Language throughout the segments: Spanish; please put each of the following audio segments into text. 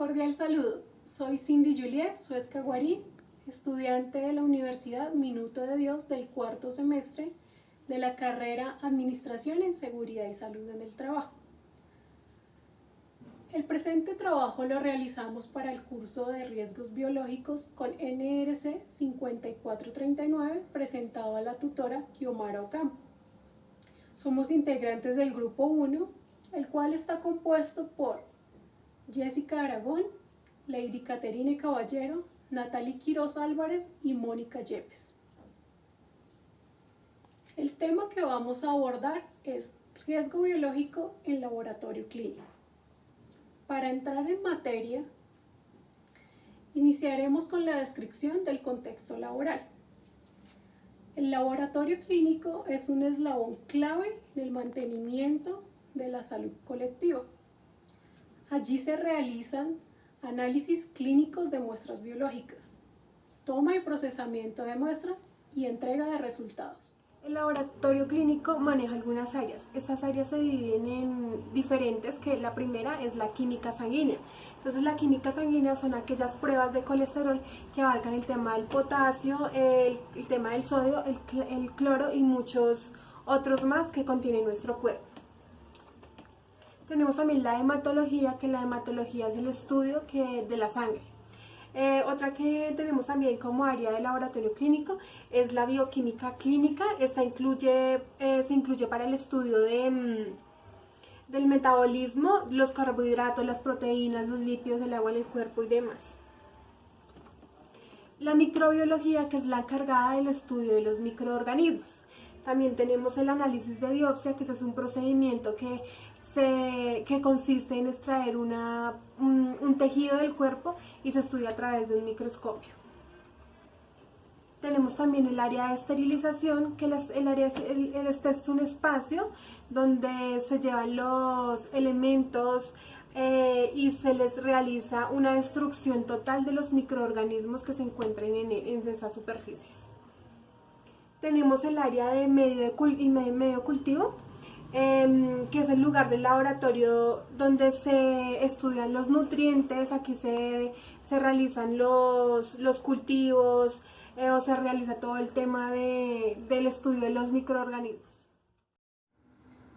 Cordial saludo, soy Cindy Juliet Suezca Guarín, estudiante de la Universidad Minuto de Dios del cuarto semestre de la carrera Administración en Seguridad y Salud en el Trabajo. El presente trabajo lo realizamos para el curso de Riesgos Biológicos con NRC 5439 presentado a la tutora Kiomara Ocampo. Somos integrantes del grupo 1, el cual está compuesto por Jessica Aragón, Lady Caterine Caballero, Natalie Quiroz Álvarez y Mónica Yepes. El tema que vamos a abordar es riesgo biológico en laboratorio clínico. Para entrar en materia, iniciaremos con la descripción del contexto laboral. El laboratorio clínico es un eslabón clave en el mantenimiento de la salud colectiva. Allí se realizan análisis clínicos de muestras biológicas, toma y procesamiento de muestras y entrega de resultados. El laboratorio clínico maneja algunas áreas. Estas áreas se dividen en diferentes, que la primera es la química sanguínea. Entonces la química sanguínea son aquellas pruebas de colesterol que abarcan el tema del potasio, el tema del sodio, el cloro y muchos otros más que contiene nuestro cuerpo. Tenemos también la hematología, que la hematología es el estudio de la sangre. Otra que tenemos también como área de laboratorio clínico es la bioquímica clínica. Esta se incluye para el estudio del metabolismo, los carbohidratos, las proteínas, los lípidos, el agua en el cuerpo y demás. La microbiología, que es la encargada del estudio de los microorganismos. También tenemos el análisis de biopsia, que es un procedimiento que consiste en extraer un tejido del cuerpo y se estudia a través de un microscopio. Tenemos también el área de esterilización, que este es un espacio donde se llevan los elementos y se les realiza una destrucción total de los microorganismos que se encuentran en esas superficies. Tenemos el área de medio cultivo, que es el lugar del laboratorio donde se estudian los nutrientes. Aquí se realizan los cultivos o se realiza todo el tema del estudio de los microorganismos.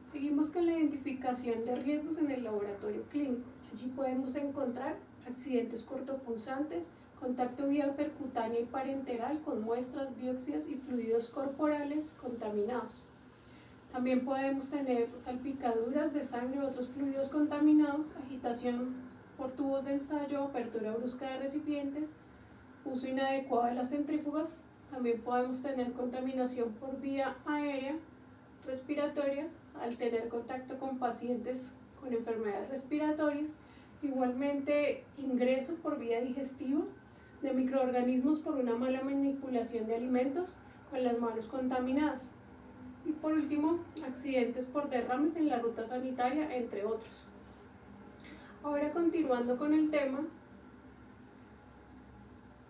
Seguimos con la identificación de riesgos en el laboratorio clínico. Allí podemos encontrar accidentes cortopunzantes, contacto vía percutánea y parenteral con muestras, biopsias y fluidos corporales contaminados. También podemos tener salpicaduras de sangre u otros fluidos contaminados, agitación por tubos de ensayo, apertura brusca de recipientes, uso inadecuado de las centrífugas. También podemos tener contaminación por vía aérea, respiratoria, al tener contacto con pacientes con enfermedades respiratorias. Igualmente, ingreso por vía digestiva de microorganismos por una mala manipulación de alimentos con las manos contaminadas. Y por último, accidentes por derrames en la ruta sanitaria, entre otros. Ahora, continuando con el tema,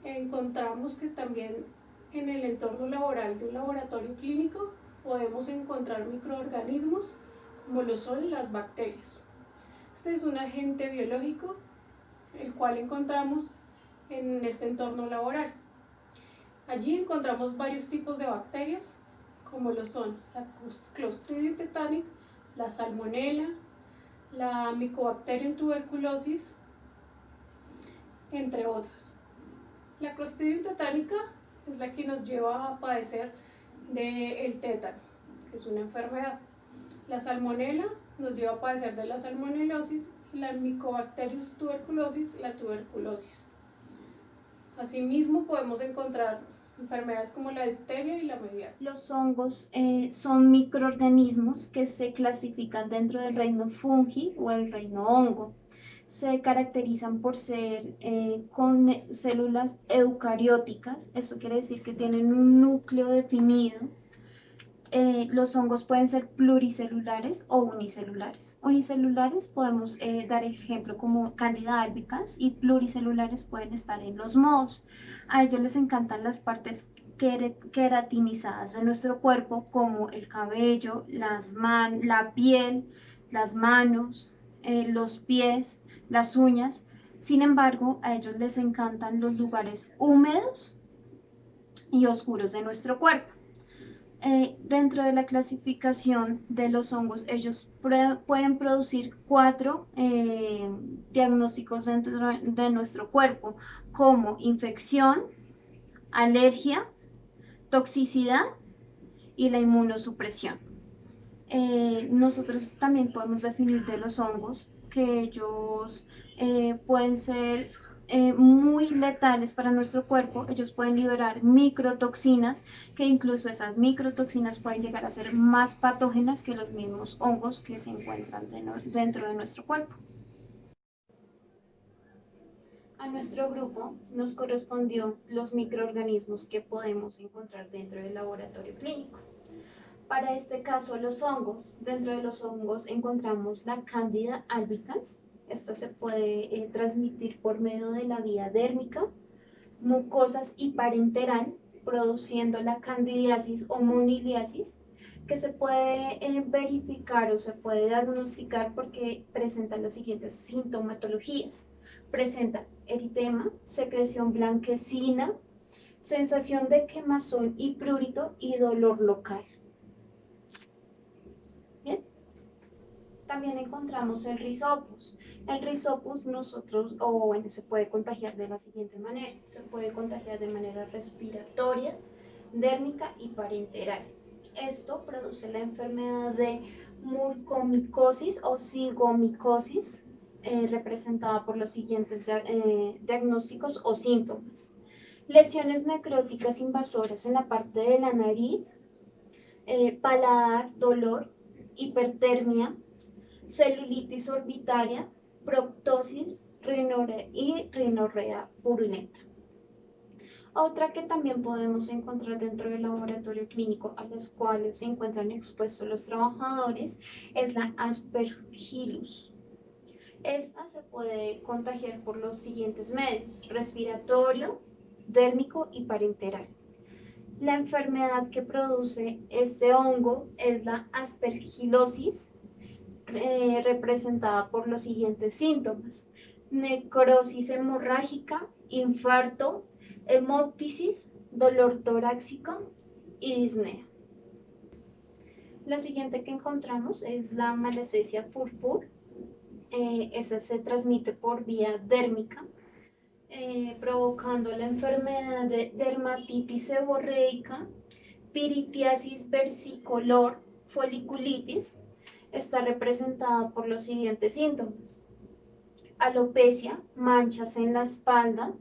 encontramos que también en el entorno laboral de un laboratorio clínico podemos encontrar microorganismos como lo son las bacterias. Este es un agente biológico el cual encontramos en este entorno laboral. Allí encontramos varios tipos de bacterias, como lo son la Clostridium tetani, la Salmonella, la Mycobacterium tuberculosis, entre otras. La Clostridium tetánica es la que nos lleva a padecer del tétano, que es una enfermedad. La Salmonella nos lleva a padecer de la salmonelosis y la Mycobacterium tuberculosis, la tuberculosis. Asimismo, podemos encontrar enfermedades como la difteria y la mediasis. Los hongos son microorganismos que se clasifican dentro del reino fungi o el reino hongo. Se caracterizan por ser con células eucarióticas. Eso quiere decir que tienen un núcleo definido. Los hongos pueden ser pluricelulares o unicelulares. Unicelulares podemos dar ejemplo como Candida albicans, y pluricelulares pueden estar en los mohos. A ellos les encantan las partes queratinizadas de nuestro cuerpo, como el cabello, la piel, las manos, los pies, las uñas. Sin embargo, a ellos les encantan los lugares húmedos y oscuros de nuestro cuerpo. Dentro de la clasificación de los hongos, ellos pueden producir 4 diagnósticos dentro de nuestro cuerpo, como infección, alergia, toxicidad y la inmunosupresión. Nosotros también podemos definir de los hongos que ellos pueden ser muy letales para nuestro cuerpo. Ellos pueden liberar microtoxinas, que incluso esas microtoxinas pueden llegar a ser más patógenas que los mismos hongos que se encuentran dentro de nuestro cuerpo. A nuestro grupo nos correspondió los microorganismos que podemos encontrar dentro del laboratorio clínico. Para este caso, los hongos. Dentro de los hongos encontramos la Candida albicans. Esta se puede transmitir por medio de la vía dérmica, mucosas y parenteral, produciendo la candidiasis o moniliasis, que se puede verificar o se puede diagnosticar porque presenta las siguientes sintomatologías. Presenta eritema, secreción blanquecina, sensación de quemazón y prurito y dolor local. Bien. También encontramos el Rhizopus. El Rhizopus se puede contagiar de la siguiente manera. Se puede contagiar de manera respiratoria, dérmica y parenteral. Esto produce la enfermedad de mucormicosis o zigomicosis, representada por los siguientes diagnósticos o síntomas. Lesiones necróticas invasoras en la parte de la nariz, paladar, dolor, hipertermia, celulitis orbitaria, proptosis y rinorrea purulenta. Otra que también podemos encontrar dentro del laboratorio clínico, a las cuales se encuentran expuestos los trabajadores, es la Aspergillus. Esta se puede contagiar por los siguientes medios: respiratorio, dérmico y parenteral. La enfermedad que produce este hongo es la aspergilosis, representada por los siguientes síntomas: necrosis hemorrágica, infarto, hemóptisis, dolor torácico y disnea. La siguiente que encontramos es la Malassezia purpura. Esa se transmite por vía dérmica, provocando la enfermedad de dermatitis seborreica, piritiasis versicolor, foliculitis. Está representada por los siguientes síntomas: alopecia, manchas en la espalda,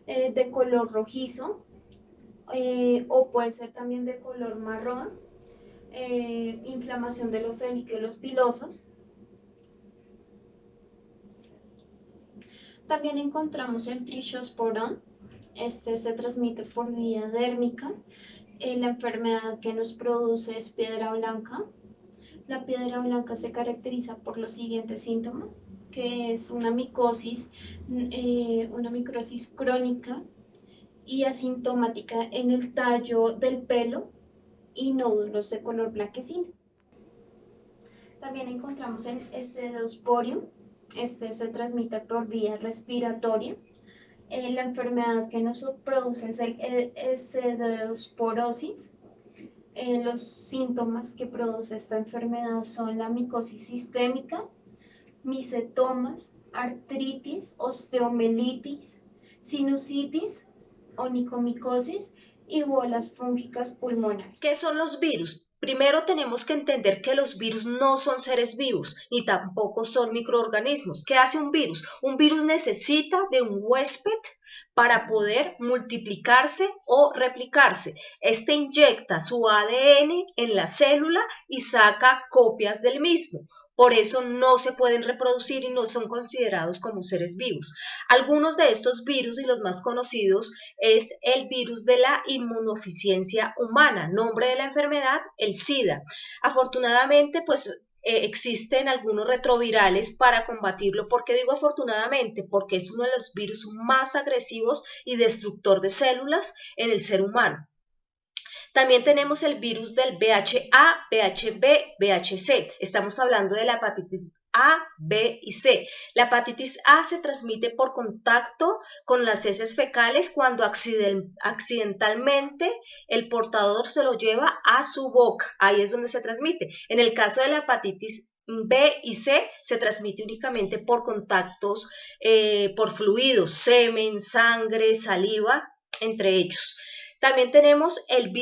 de color rojizo, o puede ser también de color marrón, inflamación de los folículos pilosos. También encontramos el Trichosporon. Este se transmite por vía dérmica. La enfermedad que nos produce es piedra blanca. La piedra blanca se caracteriza por los siguientes síntomas, que es una microsis crónica y asintomática en el tallo del pelo y nódulos de color blanquecino. También encontramos el Scedosporium. Este se transmite por vía respiratoria. La enfermedad que nos produce es el escedosporosis. Los síntomas que produce esta enfermedad son la micosis sistémica, micetomas, artritis, osteomelitis, sinusitis, onicomicosis y bolas fúngicas pulmonares. ¿Qué son los virus? Primero tenemos que entender que los virus no son seres vivos ni tampoco son microorganismos. ¿Qué hace un virus? Un virus necesita de un huésped para poder multiplicarse o replicarse. Este inyecta su ADN en la célula y saca copias del mismo. Por eso no se pueden reproducir y no son considerados como seres vivos. Algunos de estos virus y los más conocidos es el virus de la inmunodeficiencia humana, nombre de la enfermedad, el SIDA. Afortunadamente, existen algunos retrovirales para combatirlo. ¿Por qué digo afortunadamente? Porque es uno de los virus más agresivos y destructor de células en el ser humano. También tenemos el virus del VHA, VHB, VHC. Estamos hablando de la hepatitis A, B y C. La hepatitis A se transmite por contacto con las heces fecales cuando accidentalmente el portador se lo lleva a su boca. Ahí es donde se transmite. En el caso de la hepatitis B y C se transmite únicamente por contactos, por fluidos, semen, sangre, saliva, entre ellos. También tenemos el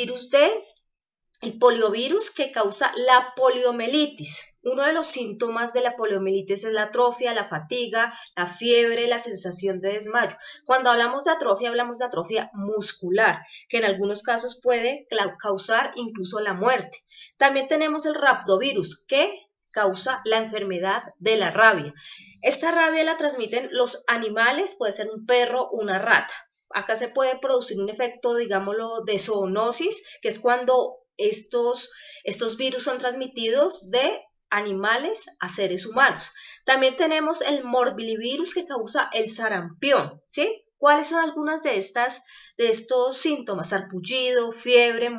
poliovirus que causa la poliomielitis. Uno de los síntomas de la poliomielitis es la atrofia, la fatiga, la fiebre, la sensación de desmayo. Cuando hablamos de atrofia muscular, que en algunos casos puede causar incluso la muerte. También tenemos el rhabdovirus, que causa la enfermedad de la rabia. Esta rabia la transmiten los animales, puede ser un perro, una rata. Acá se puede producir un efecto, digámoslo, de zoonosis, que es cuando estos virus son transmitidos de animales a seres humanos. También tenemos el morbillivirus que causa el sarampión, ¿sí? ¿Cuáles son algunas de estos síntomas? Sarpullido, fiebre,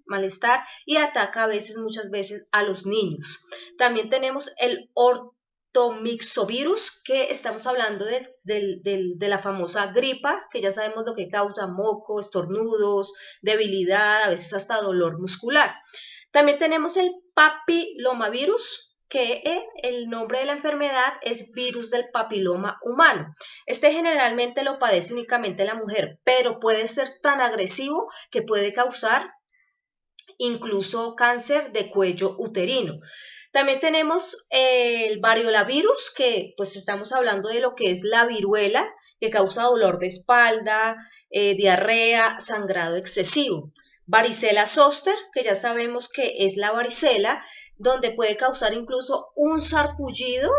malestar y ataca muchas veces a los niños. También tenemos el ortomixovirus, que estamos hablando de la famosa gripa, que ya sabemos lo que causa: moco, estornudos, debilidad, a veces hasta dolor muscular. También tenemos el papilomavirus, que el nombre de la enfermedad es virus del papiloma humano. Este generalmente lo padece únicamente la mujer, pero puede ser tan agresivo que puede causar incluso cáncer de cuello uterino. También tenemos el variolavirus, que pues estamos hablando de lo que es la viruela, que causa dolor de espalda, diarrea, sangrado excesivo. Varicela zoster, que ya sabemos que es la varicela, donde puede causar incluso un sarpullido,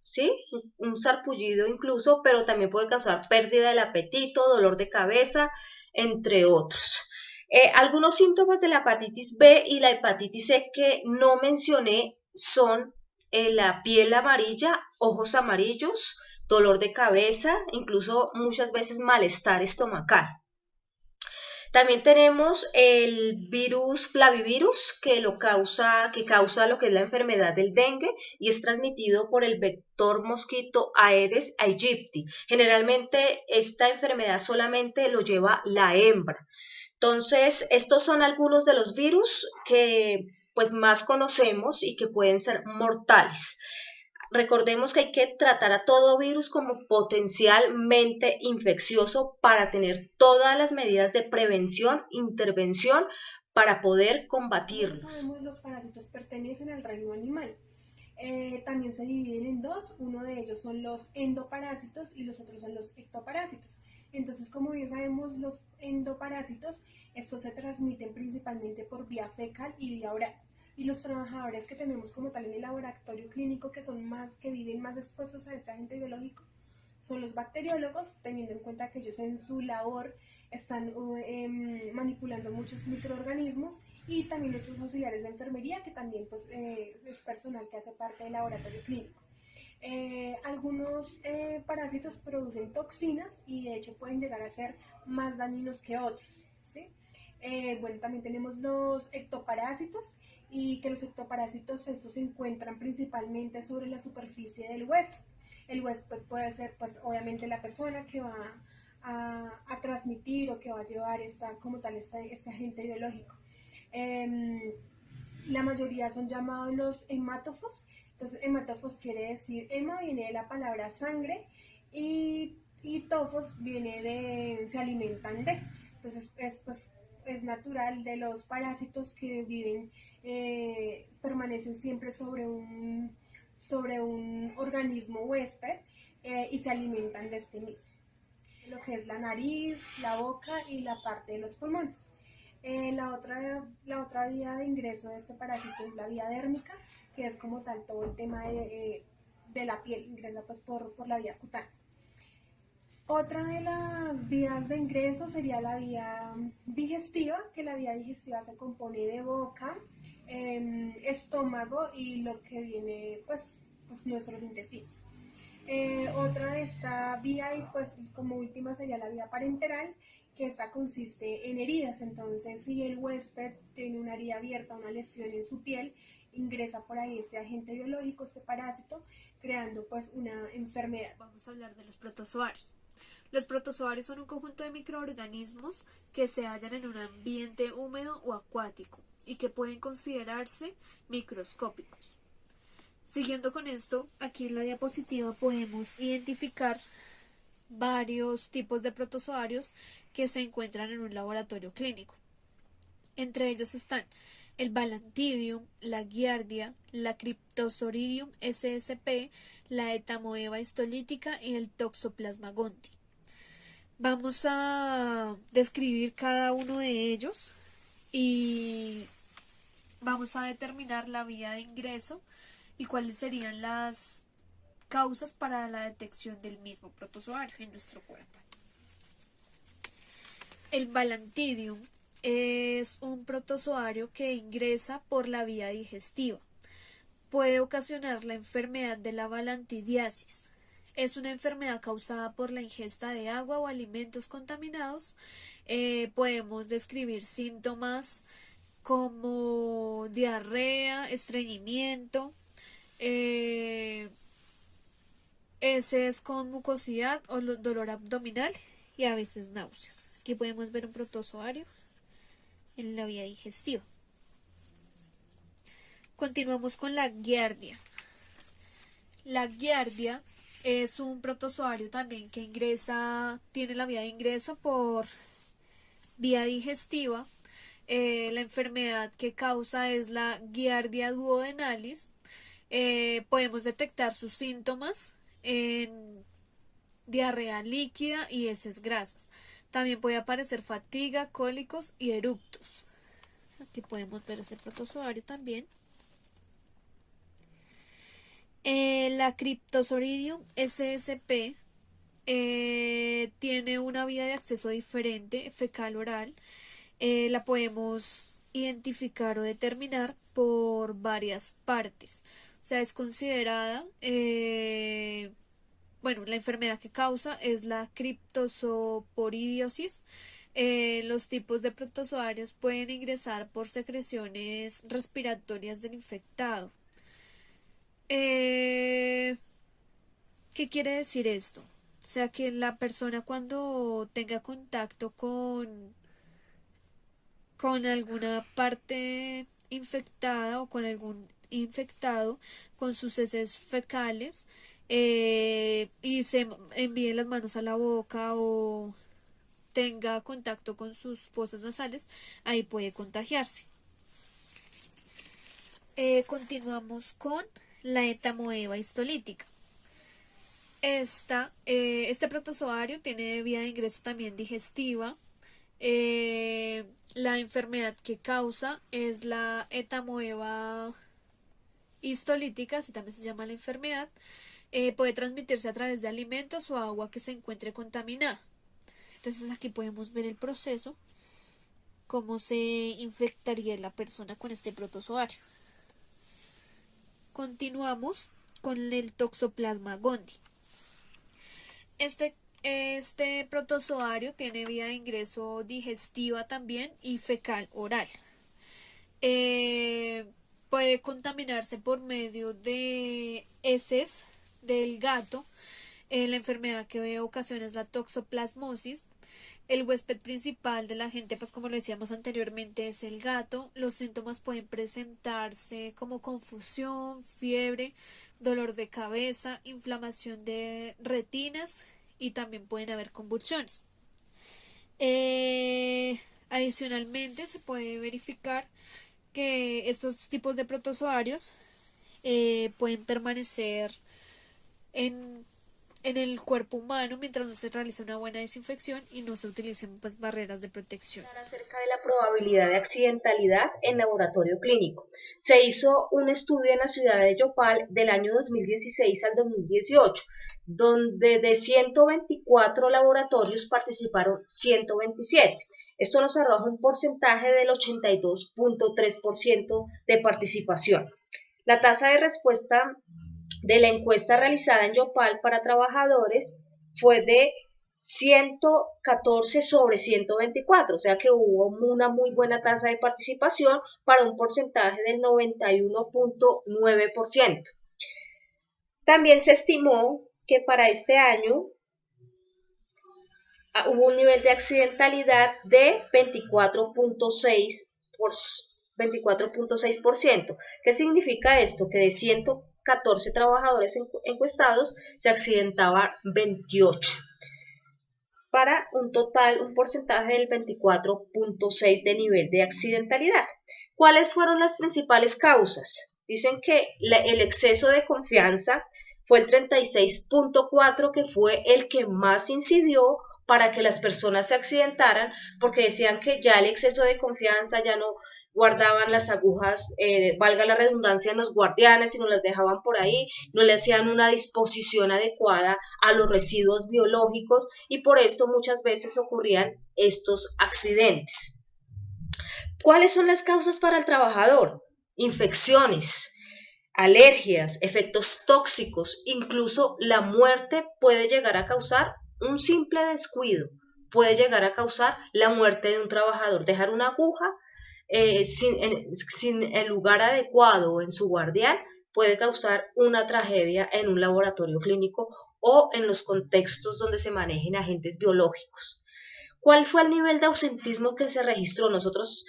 ¿sí? Un sarpullido incluso, pero también puede causar pérdida del apetito, dolor de cabeza, entre otros. Algunos síntomas de la hepatitis B y la hepatitis C que no mencioné son la piel amarilla, ojos amarillos, dolor de cabeza, incluso muchas veces malestar estomacal. También tenemos el virus flavivirus, que causa lo que es la enfermedad del dengue y es transmitido por el vector mosquito Aedes aegypti. Generalmente esta enfermedad solamente lo lleva la hembra. Entonces, estos son algunos de los virus que pues más conocemos y que pueden ser mortales. Recordemos que hay que tratar a todo virus como potencialmente infeccioso para tener todas las medidas de prevención, intervención para poder combatirlos. Sabemos, los parásitos pertenecen al reino animal. También se dividen en dos. Uno de ellos son los endoparásitos y los otros son los ectoparásitos. Entonces, como bien sabemos, los endoparásitos, estos se transmiten principalmente por vía fecal y vía oral. Y los trabajadores que tenemos como tal en el laboratorio clínico, que viven más expuestos a este agente biológico, son los bacteriólogos, teniendo en cuenta que ellos en su labor están manipulando muchos microorganismos, y también nuestros auxiliares de enfermería, que también pues, es personal que hace parte del laboratorio clínico. Algunos parásitos producen toxinas y de hecho pueden llegar a ser más dañinos que otros, ¿sí? Bueno, también tenemos los ectoparásitos, y que los ectoparásitos estos se encuentran principalmente sobre la superficie del huésped. El huésped puede ser pues obviamente la persona que va a transmitir o que va a llevar este agente biológico. La mayoría son llamados los hematófos. Entonces hematófos quiere decir, hema viene de la palabra sangre y tofos viene de se alimentan de. Entonces es natural de los parásitos que viven, permanecen siempre sobre un organismo huésped y se alimentan de este mismo, lo que es la nariz, la boca y la parte de los pulmones. La otra vía de ingreso de este parásito es la vía dérmica, que es como tal todo el tema de la piel, ingresa pues por la vía cutánea. Otra de las vías de ingreso sería la vía digestiva, que la vía digestiva se compone de boca, estómago y lo que viene pues nuestros intestinos. Otra de esta vía, y pues como última sería la vía parenteral, que esta consiste en heridas. Entonces, si el huésped tiene una herida abierta, una lesión en su piel, ingresa por ahí este agente biológico, este parásito, creando pues una enfermedad. Vamos a hablar de los protozoarios. Los protozoarios son un conjunto de microorganismos que se hallan en un ambiente húmedo o acuático y que pueden considerarse microscópicos. Siguiendo con esto, aquí en la diapositiva podemos identificar varios tipos de protozoarios que se encuentran en un laboratorio clínico. Entre ellos están el Balantidium, la Giardia, la Cryptosporidium ssp, la Etamoeba histolítica y el Toxoplasma gondii. Vamos a describir cada uno de ellos y vamos a determinar la vía de ingreso y cuáles serían las causas para la detección del mismo protozoario en nuestro cuerpo. El Balantidium es un protozoario que ingresa por la vía digestiva. Puede ocasionar la enfermedad de la balantidiasis. Es una enfermedad causada por la ingesta de agua o alimentos contaminados. Podemos describir síntomas como diarrea, estreñimiento, heces con mucosidad o dolor abdominal y a veces náuseas. Aquí podemos ver un protozoario en la vía digestiva. Continuamos con la Giardia. La Giardia es un protozoario también que tiene la vía de ingreso por vía digestiva. La enfermedad que causa es la Giardia duodenalis. Podemos detectar sus síntomas en diarrea líquida y heces grasas. También puede aparecer fatiga, cólicos y eructos. Aquí podemos ver ese protozoario también. La Cryptosporidium ssp tiene una vía de acceso diferente, fecal-oral. La podemos identificar o determinar por varias partes. O sea, es considerada, la enfermedad que causa es la criptosoporidiosis. Los tipos de protozoarios pueden ingresar por secreciones respiratorias del infectado. ¿Qué quiere decir esto? O sea, que la persona cuando tenga contacto con alguna parte infectada o con algún infectado, con sus heces fecales, y se envíe las manos a la boca o tenga contacto con sus fosas nasales, ahí puede contagiarse. Continuamos con la Etamoeba histolítica. Este protozoario tiene vía de ingreso también digestiva. La enfermedad que causa es la Etamoeba histolítica, así también se llama la enfermedad. Puede transmitirse a través de alimentos o agua que se encuentre contaminada. Entonces aquí podemos ver el proceso, cómo se infectaría la persona con este protozoario. Continuamos con el Toxoplasma gondii. Este protozoario tiene vía de ingreso digestiva también y fecal oral. Puede contaminarse por medio de heces del gato. La enfermedad que ocasiona es la toxoplasmosis. El huésped principal de la gente, pues como lo decíamos anteriormente, es el gato. Los síntomas pueden presentarse como confusión, fiebre, dolor de cabeza, inflamación de retinas y también pueden haber convulsiones. Adicionalmente, se puede verificar que estos tipos de protozoarios pueden permanecer en el cuerpo humano mientras no se realice una buena desinfección y no se utilicen pues barreras de protección. Acerca de la probabilidad de accidentalidad en laboratorio clínico. Se hizo un estudio en la ciudad de Yopal del año 2016 al 2018, donde de 124 laboratorios participaron 127. Esto nos arroja un porcentaje del 82.3% de participación. La tasa de respuesta de la encuesta realizada en Yopal para trabajadores fue de 114 sobre 124, o sea que hubo una muy buena tasa de participación para un porcentaje del 91.9%. También se estimó que para este año hubo un nivel de accidentalidad de 24.6%. ¿Qué significa esto? Que de 114 trabajadores encuestados se accidentaban 28, para un porcentaje del 24.6% de nivel de accidentalidad. ¿Cuáles fueron las principales causas? Dicen que el exceso de confianza fue el 36.4%, que fue el que más incidió para que las personas se accidentaran, porque decían que ya el exceso de confianza, ya no guardaban las agujas, valga la redundancia, en los guardianes, sino las dejaban por ahí, no le hacían una disposición adecuada a los residuos biológicos, y por esto muchas veces ocurrían estos accidentes. ¿Cuáles son las causas para el trabajador? Infecciones, alergias, efectos tóxicos, incluso la muerte puede llegar a causar un simple descuido, puede llegar a causar la muerte de un trabajador. Dejar una aguja sin el lugar adecuado en su guardián puede causar una tragedia en un laboratorio clínico o en los contextos donde se manejen agentes biológicos. ¿Cuál fue el nivel de ausentismo que se registró? Nosotros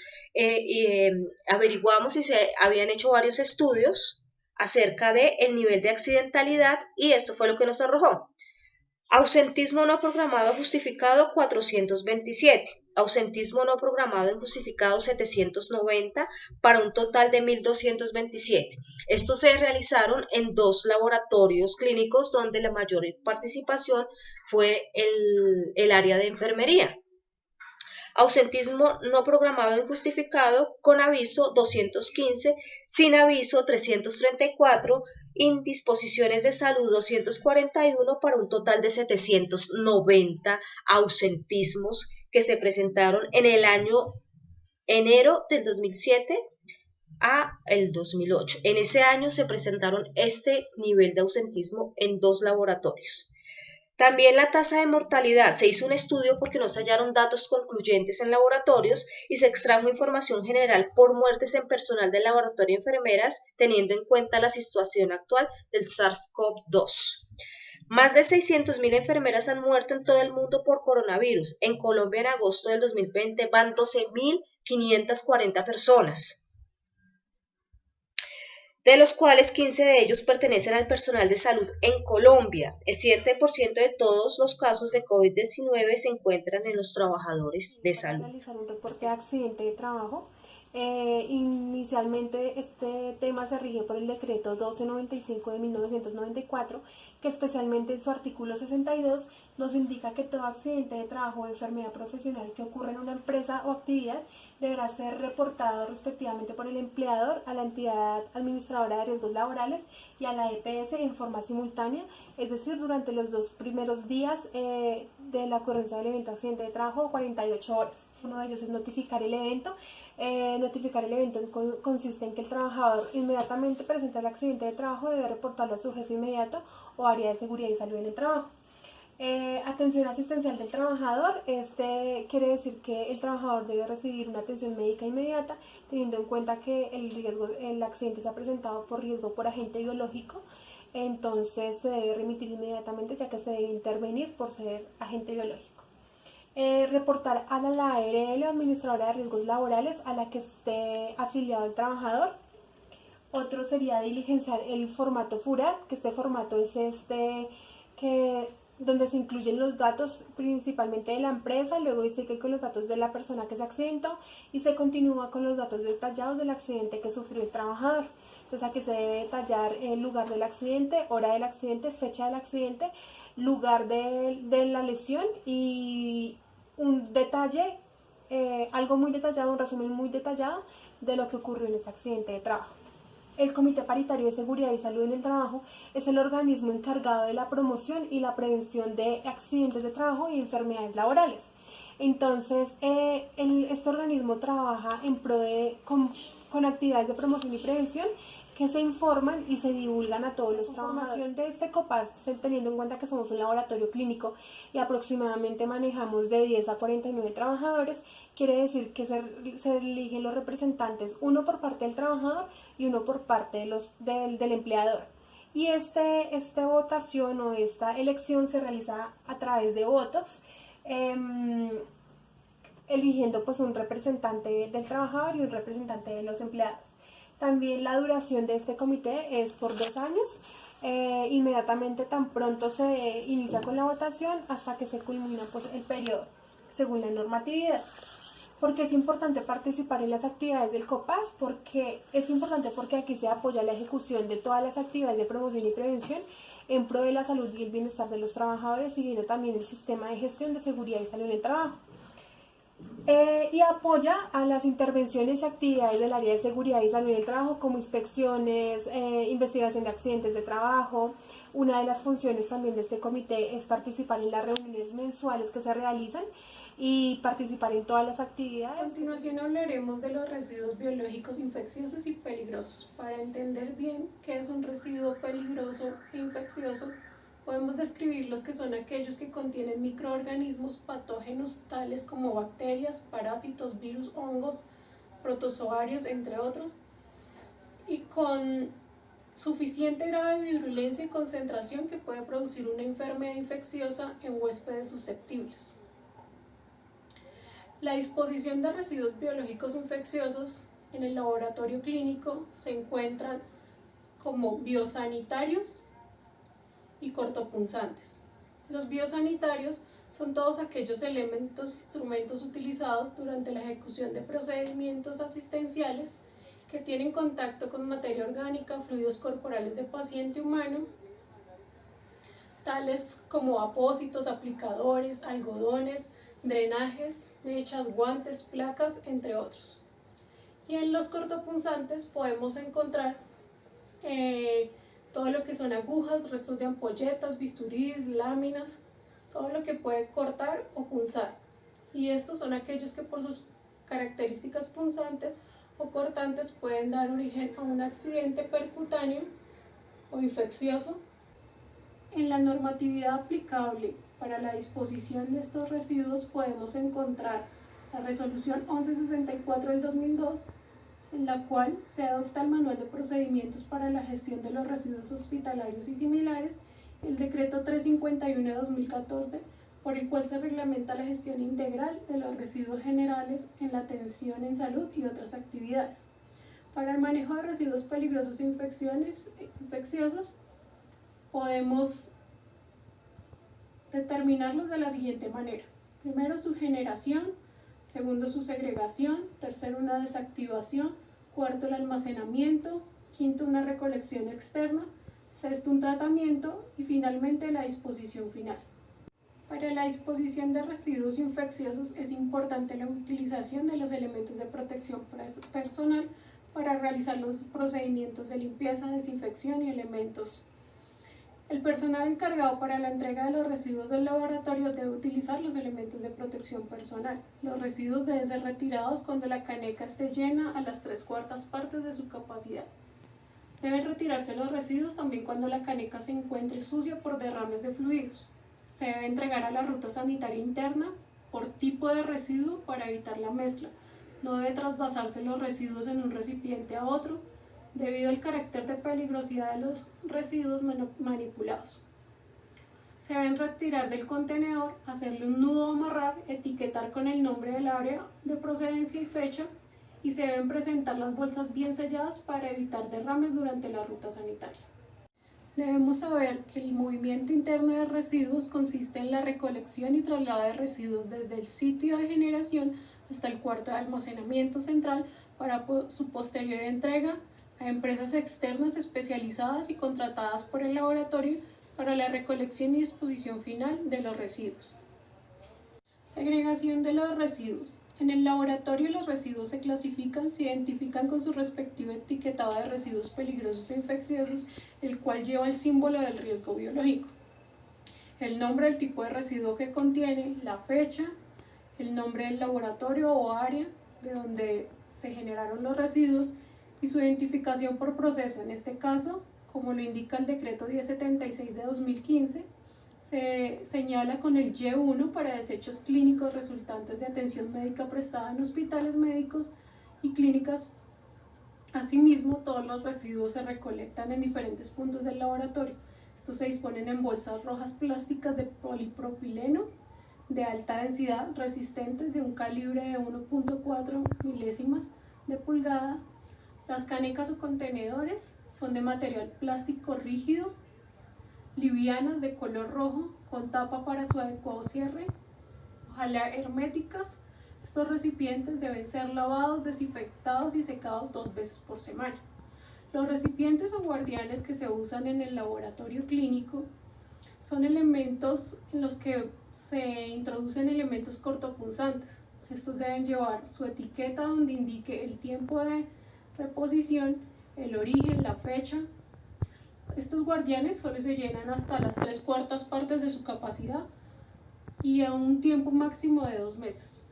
averiguamos y se habían hecho varios estudios acerca del nivel de accidentalidad, y esto fue lo que nos arrojó. Ausentismo no programado justificado 427, ausentismo no programado injustificado 790, para un total de 1.227. Estos se realizaron en 2 laboratorios clínicos donde la mayor participación fue el área de enfermería. Ausentismo no programado injustificado con aviso 215, sin aviso 334, indisposiciones de salud 241, para un total de 790 ausentismos que se presentaron en el año enero del 2007 a el 2008. En ese año se presentaron este nivel de ausentismo en 2 laboratorios. También la tasa de mortalidad. Se hizo un estudio porque no se hallaron datos concluyentes en laboratorios y se extrajo información general por muertes en personal del laboratorio de enfermeras, teniendo en cuenta la situación actual del SARS-CoV-2. Más de 600.000 enfermeras han muerto en todo el mundo por coronavirus. En Colombia, en agosto del 2020, van 12.540 personas, de los cuales 15 de ellos pertenecen al personal de salud en Colombia. El 7% de todos los casos de COVID-19 se encuentran en los trabajadores de salud. Para realizar un reporte de accidente de trabajo, inicialmente este tema se rige por el decreto 1295 de 1994, que especialmente en su artículo 62 nos indica que todo accidente de trabajo o enfermedad profesional que ocurra en una empresa o actividad deberá ser reportado respectivamente por el empleador a la entidad administradora de riesgos laborales y a la EPS en forma simultánea, es decir, durante los 2 primeros días de la ocurrencia del evento accidente de trabajo o 48 horas. Uno de ellos es notificar el evento. Notificar el evento consiste en que el trabajador inmediatamente presenta el accidente de trabajo debe reportarlo a su jefe inmediato o área de seguridad y salud en el trabajo. Atención asistencial del trabajador. Este quiere decir que el trabajador debe recibir una atención médica inmediata, teniendo en cuenta que el accidente se ha presentado por riesgo por agente biológico. Entonces se debe remitir inmediatamente, ya que se debe intervenir por ser agente biológico. Reportar a la ARL, administradora de riesgos laborales, a la que esté afiliado el trabajador. Otro sería diligenciar el formato FURAT, que este formato es donde se incluyen los datos principalmente de la empresa, luego dice que con los datos de la persona que se accidentó y se continúa con los datos detallados del accidente que sufrió el trabajador. Entonces aquí se debe detallar el lugar del accidente, hora del accidente, fecha del accidente, lugar de la lesión y un detalle, algo muy detallado, un resumen muy detallado de lo que ocurrió en ese accidente de trabajo. El Comité Paritario de Seguridad y Salud en el Trabajo es el organismo encargado de la promoción y la prevención de accidentes de trabajo y enfermedades laborales. Entonces, este organismo trabaja en pro con actividades de promoción y prevención que se informan y se divulgan a todos los trabajadores. La formación de este COPAS, teniendo en cuenta que somos un laboratorio clínico y aproximadamente manejamos de 10 a 49 trabajadores, quiere decir que se eligen los representantes, uno por parte del trabajador y uno por parte del empleador. Y esta votación o esta elección se realiza a través de votos, eligiendo pues un representante del trabajador y un representante de los empleados. También la duración de este comité es por 2 años, inmediatamente tan pronto se inicia con la votación hasta que se culmina pues el periodo, según la normatividad. Porque es importante participar en las actividades del COPAS, porque aquí se apoya la ejecución de todas las actividades de promoción y prevención en pro de la salud y el bienestar de los trabajadores, siguiendo también el sistema de gestión de seguridad y salud en el trabajo. Y apoya a las intervenciones y actividades del área de seguridad y salud en el trabajo, como inspecciones, investigación de accidentes de trabajo. Una de las funciones también de este comité es participar en las reuniones mensuales que se realizan y participar en todas las actividades. A continuación hablaremos de los residuos biológicos infecciosos y peligrosos. Para entender bien qué es un residuo peligroso e infeccioso, podemos describir los que son aquellos que contienen microorganismos patógenos tales como bacterias, parásitos, virus, hongos, protozoarios, entre otros, y con suficiente grado de virulencia y concentración que puede producir una enfermedad infecciosa en huéspedes susceptibles. La disposición de residuos biológicos infecciosos en el laboratorio clínico se encuentran como biosanitarios y cortopunzantes. Los biosanitarios son todos aquellos elementos, instrumentos utilizados durante la ejecución de procedimientos asistenciales que tienen contacto con materia orgánica, fluidos corporales de paciente humano, tales como apósitos, aplicadores, algodones, drenajes, mechas, guantes, placas, entre otros. Y en los cortopunzantes podemos encontrar todo lo que son agujas, restos de ampolletas, bisturís, láminas, todo lo que puede cortar o punzar. Y estos son aquellos que por sus características punzantes o cortantes pueden dar origen a un accidente percutáneo o infeccioso. En la normatividad aplicable para la disposición de estos residuos podemos encontrar la resolución 1164 del 2002, en la cual se adopta el manual de procedimientos para la gestión de los residuos hospitalarios y similares, el decreto 351 de 2014, por el cual se reglamenta la gestión integral de los residuos generales en la atención en salud y otras actividades. Para el manejo de residuos peligrosos e infecciosos, podemos determinarlos de la siguiente manera: primero, su generación; segundo, su segregación; tercero, una desactivación; cuarto, el almacenamiento; quinto, una recolección externa; sexto, un tratamiento; y finalmente la disposición final. Para la disposición de residuos infecciosos es importante la utilización de los elementos de protección personal para realizar los procedimientos de limpieza, desinfección y elementos. El personal encargado para la entrega de los residuos del laboratorio debe utilizar los elementos de protección personal. Los residuos deben ser retirados cuando la caneca esté llena a las 3/4 partes de su capacidad. Deben retirarse los residuos también cuando la caneca se encuentre sucia por derrames de fluidos. Se debe entregar a la ruta sanitaria interna por tipo de residuo para evitar la mezcla. No debe trasvasarse los residuos en un recipiente a otro, debido al carácter de peligrosidad de los residuos manipulados. Se deben retirar del contenedor, hacerle un nudo o amarrar, etiquetar con el nombre del área de procedencia y fecha, y se deben presentar las bolsas bien selladas para evitar derrames durante la ruta sanitaria. Debemos saber que el movimiento interno de residuos consiste en la recolección y traslado de residuos desde el sitio de generación hasta el cuarto de almacenamiento central para su posterior entrega a empresas externas especializadas y contratadas por el laboratorio para la recolección y disposición final de los residuos. Segregación de los residuos. En el laboratorio los residuos se clasifican, se identifican con su respectivo etiquetado de residuos peligrosos e infecciosos, el cual lleva el símbolo del riesgo biológico, el nombre del tipo de residuo que contiene, la fecha, el nombre del laboratorio o área de donde se generaron los residuos, y su identificación por proceso. En este caso, como lo indica el decreto 1076 de 2015, se señala con el Y1 para desechos clínicos resultantes de atención médica prestada en hospitales médicos y clínicas. Asimismo, todos los residuos se recolectan en diferentes puntos del laboratorio. Estos se disponen en bolsas rojas plásticas de polipropileno de alta densidad, resistentes, de un calibre de 1.4 milésimas de pulgada. Las canecas o contenedores son de material plástico rígido, livianas, de color rojo, con tapa para su adecuado cierre, ojalá herméticas. Estos recipientes deben ser lavados, desinfectados y secados 2 veces por semana. Los recipientes o guardianes que se usan en el laboratorio clínico son elementos en los que se introducen elementos cortopunzantes. Estos deben llevar su etiqueta donde indique el tiempo de reposición, el origen, la fecha. Estos guardianes solo se llenan hasta las 3/4 partes de su capacidad y a un tiempo máximo de 2 meses.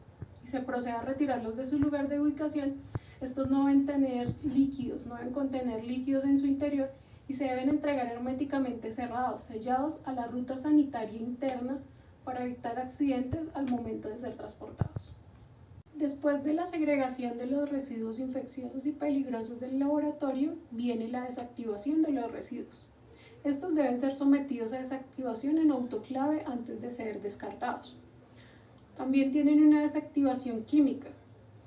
Y se procede a retirarlos de su lugar de ubicación. Estos no deben tener líquidos, no deben contener líquidos en su interior y se deben entregar herméticamente cerrados, sellados a la ruta sanitaria interna para evitar accidentes al momento de ser transportados. Después de la segregación de los residuos infecciosos y peligrosos del laboratorio, viene la desactivación de los residuos. Estos deben ser sometidos a desactivación en autoclave antes de ser descartados. También tienen una desactivación química,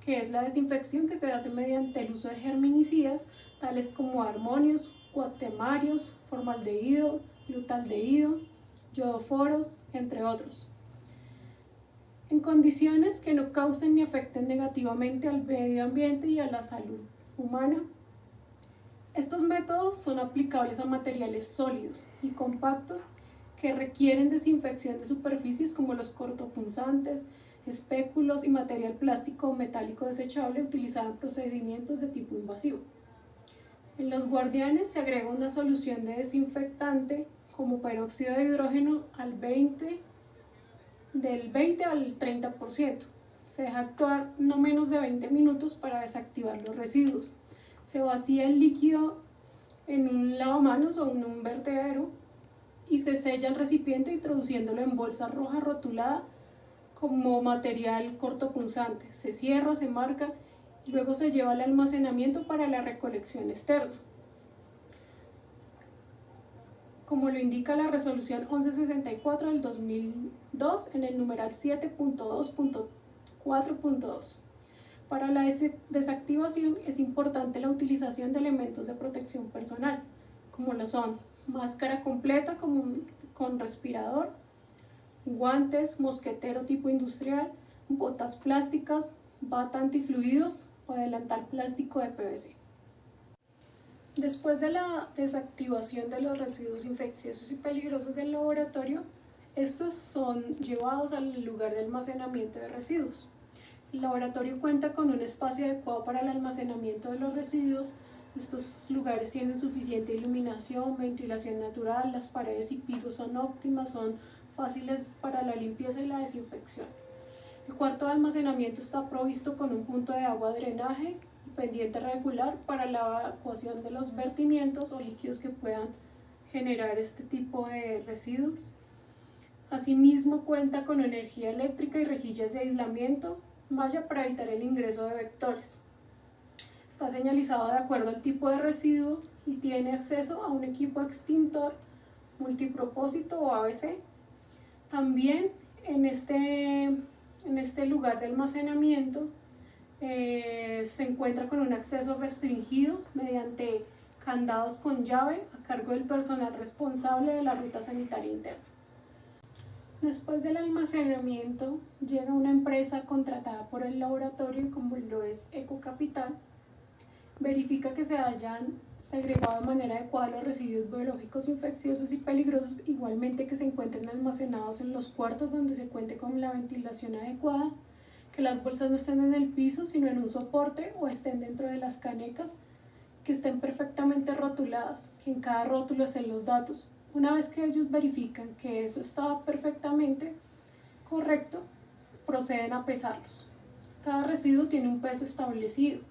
que es la desinfección que se hace mediante el uso de germinicidas, tales como armonios, cuatemarios, formaldehído, glutaldehído, iodoforos, entre otros, en condiciones que no causen ni afecten negativamente al medio ambiente y a la salud humana. Estos métodos son aplicables a materiales sólidos y compactos que requieren desinfección de superficies como los cortopunzantes, espéculos y material plástico o metálico desechable utilizado en procedimientos de tipo invasivo. En los guardianes se agrega una solución de desinfectante como peróxido de hidrógeno del 20 al 30%. Se deja actuar no menos de 20 minutos para desactivar los residuos. Se vacía el líquido en un lavamanos o en un vertedero y se sella el recipiente introduciéndolo en bolsa roja rotulada como material cortopunzante. Se cierra, se marca y luego se lleva al almacenamiento para la recolección externa, como lo indica la resolución 1164 del 2002 en el numeral 7.2.4.2. Para la desactivación es importante la utilización de elementos de protección personal, como lo son máscara completa con respirador, guantes, mosquetero tipo industrial, botas plásticas, bata antifluidos o delantal plástico de PVC. Después de la desactivación de los residuos infecciosos y peligrosos del laboratorio, estos son llevados al lugar de almacenamiento de residuos. El laboratorio cuenta con un espacio adecuado para el almacenamiento de los residuos. Estos lugares tienen suficiente iluminación, ventilación natural, las paredes y pisos son óptimas, son fáciles para la limpieza y la desinfección. El cuarto de almacenamiento está provisto con un punto de agua drenaje y pendiente regular para la evacuación de los vertimientos o líquidos que puedan generar este tipo de residuos. Asimismo cuenta con energía eléctrica y rejillas de aislamiento, malla para evitar el ingreso de vectores. Está señalizado de acuerdo al tipo de residuo y tiene acceso a un equipo extintor multipropósito o ABC. También en este lugar de almacenamiento se encuentra con un acceso restringido mediante candados con llave a cargo del personal responsable de la ruta sanitaria interna. Después del almacenamiento llega una empresa contratada por el laboratorio, como lo es Ecocapital, verifica que se hayan segregado de manera adecuada los residuos biológicos infecciosos y peligrosos, igualmente que se encuentren almacenados en los cuartos donde se cuente con la ventilación adecuada, que las bolsas no estén en el piso sino en un soporte o estén dentro de las canecas, que estén perfectamente rotuladas, que en cada rótulo estén los datos. Una vez que ellos verifican que eso está perfectamente correcto, proceden a pesarlos. Cada residuo tiene un peso establecido.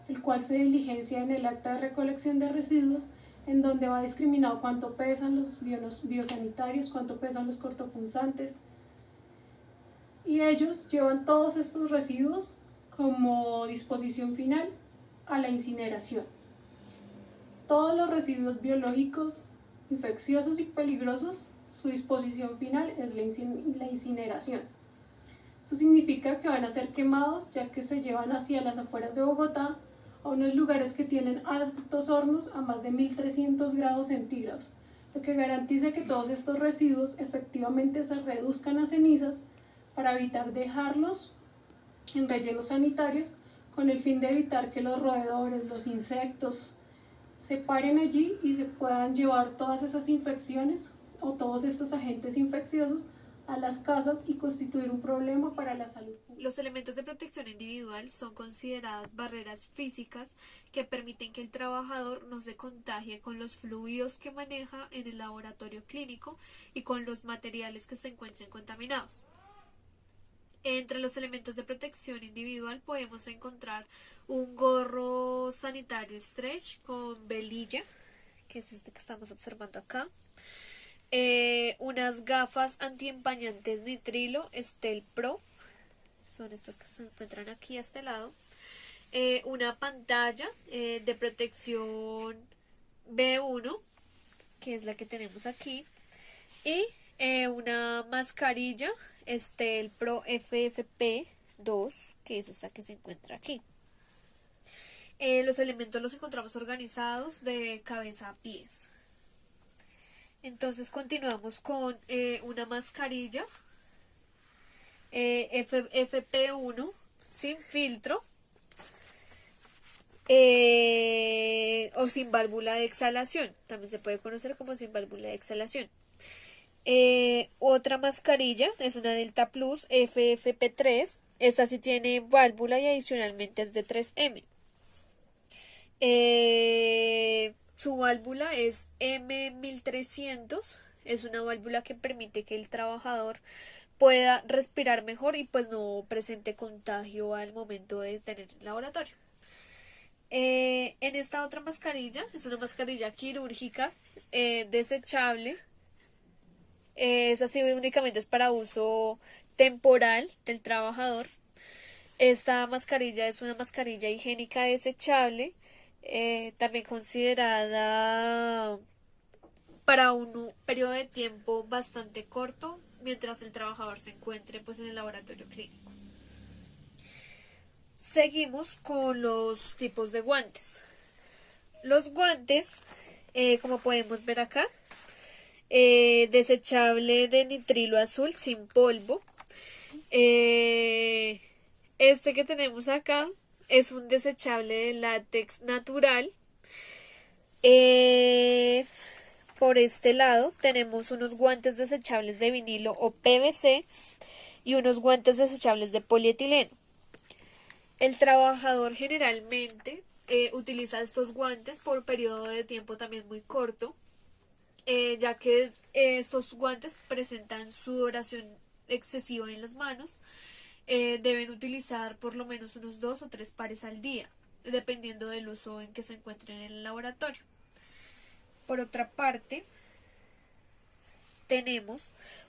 el cual se diligencia en el acta de recolección de residuos, en donde va discriminado cuánto pesan los biosanitarios, cuánto pesan los cortopunzantes, y ellos llevan todos estos residuos como disposición final a la incineración. Todos los residuos biológicos infecciosos y peligrosos, su disposición final es la incineración. Esto significa que van a ser quemados, ya que se llevan hacia las afueras de Bogotá, a unos lugares que tienen altos hornos a más de 1300 grados centígrados, lo que garantiza que todos estos residuos efectivamente se reduzcan a cenizas para evitar dejarlos en rellenos sanitarios, con el fin de evitar que los roedores, los insectos se paren allí y se puedan llevar todas esas infecciones o todos estos agentes infecciosos a las casas y constituir un problema para la salud pública. Los elementos de protección individual son consideradas barreras físicas que permiten que el trabajador no se contagie con los fluidos que maneja en el laboratorio clínico y con los materiales que se encuentren contaminados. Entre los elementos de protección individual podemos encontrar un gorro sanitario stretch con velilla, que es este que estamos observando acá. Unas gafas antiempañantes nitrilo Estel Pro, son estas que se encuentran aquí a este lado. Una pantalla de protección B1, que es la que tenemos aquí. Y una mascarilla Estel Pro FFP2, que es esta que se encuentra aquí. Los elementos los encontramos organizados de cabeza a pies. Entonces continuamos con una mascarilla FFP1 sin filtro o sin válvula de exhalación. También se puede conocer como sin válvula de exhalación. Otra mascarilla es una Delta Plus FFP3. Esta sí tiene válvula y adicionalmente es de 3M. Su válvula es M1300. Es una válvula que permite que el trabajador pueda respirar mejor y pues no presente contagio al momento de tener el laboratorio. En esta otra mascarilla, es una mascarilla quirúrgica desechable. Es así, únicamente es para uso temporal del trabajador. Esta mascarilla es una mascarilla higiénica desechable, también considerada para un periodo de tiempo bastante corto mientras el trabajador se encuentre pues en el laboratorio clínico. Seguimos con los tipos de guantes. Los guantes, como podemos ver acá, desechable de nitrilo azul sin polvo. Este que tenemos acá es un desechable de látex natural. Por este lado tenemos unos guantes desechables de vinilo o PVC y unos guantes desechables de polietileno. El trabajador generalmente utiliza estos guantes por periodo de tiempo también muy corto, ya que estos guantes presentan sudoración excesiva en las manos. Deben utilizar por lo menos unos 2 o 3 pares al día, dependiendo del uso en que se encuentren en el laboratorio. Por otra parte, tenemos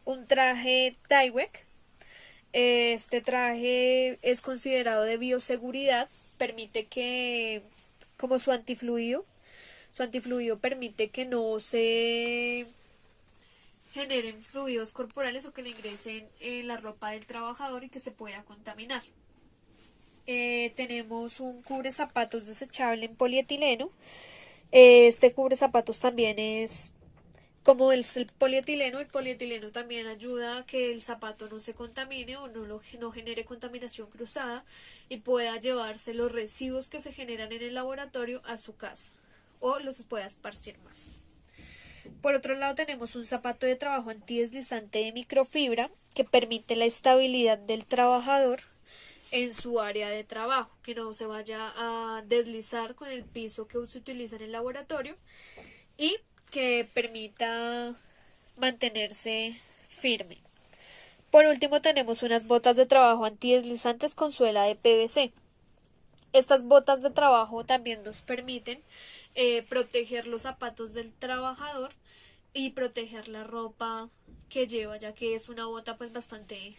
un traje Tyvek. Este traje es considerado de bioseguridad, permite que, como su antifluido permite que no se generen fluidos corporales o que le ingresen en la ropa del trabajador y que se pueda contaminar. Tenemos un cubre zapatos desechable en polietileno. Este cubre zapatos también es como el polietileno. El polietileno también ayuda a que el zapato no se contamine o no genere contaminación cruzada y pueda llevarse los residuos que se generan en el laboratorio a su casa o los pueda esparcir más. Por otro lado tenemos un zapato de trabajo antideslizante de microfibra que permite la estabilidad del trabajador en su área de trabajo, que no se vaya a deslizar con el piso que se utiliza en el laboratorio y que permita mantenerse firme. Por último tenemos unas botas de trabajo antideslizantes con suela de PVC. Estas botas de trabajo también nos permiten proteger los zapatos del trabajador y proteger la ropa que lleva, ya que es una bota pues bastante